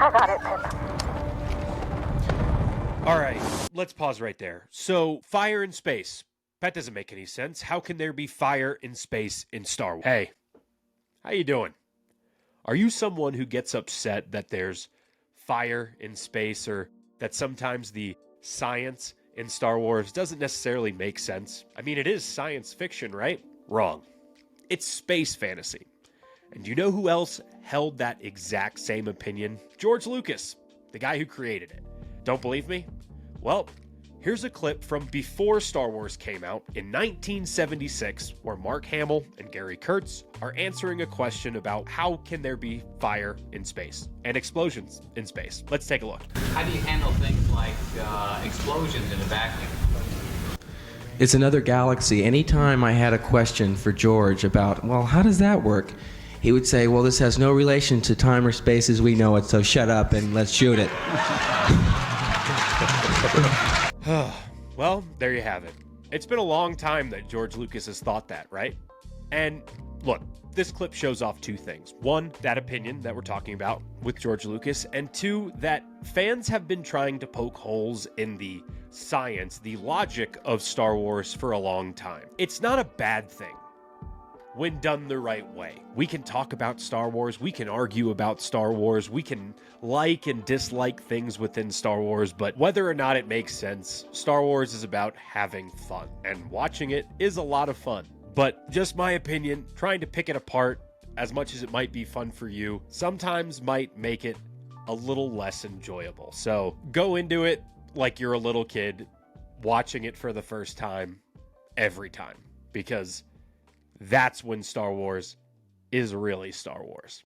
I got it, Pip. All right, let's pause right there. So, fire in space. That doesn't make any sense. How can there be fire in space in Star Wars? Hey, how you doing? Are you someone who gets upset that there's fire in space or that sometimes the science in Star Wars doesn't necessarily make sense? I mean, it is science fiction, right? Wrong. It's space fantasy. And do you know who else held that exact same opinion? George Lucas, the guy who created it. Don't believe me? Well, here's a clip from before Star Wars came out in 1976, where Mark Hamill and Gary Kurtz are answering a question about how can there be fire in space and explosions in space. Let's take a look. How do you handle things like explosions in a vacuum? It's another galaxy. Anytime I had a question for George about, well, how does that work? He would say, well, this has no relation to time or space as we know it, so shut up and let's shoot it. Well, there you have it. It's been a long time that George Lucas has thought that, right? And look, this clip shows off two things. One, that opinion that we're talking about with George Lucas, and two, that fans have been trying to poke holes in the science, the logic of Star Wars for a long time. It's not a bad thing when done the right way. We can talk about Star Wars, we can argue about Star Wars, we can like and dislike things within Star Wars, but whether or not it makes sense, Star Wars is about having fun, and watching it is a lot of fun. But just my opinion, trying to pick it apart, as much as it might be fun for you, sometimes might make it a little less enjoyable. So go into it like you're a little kid, watching it for the first time, every time, because that's when Star Wars is really Star Wars.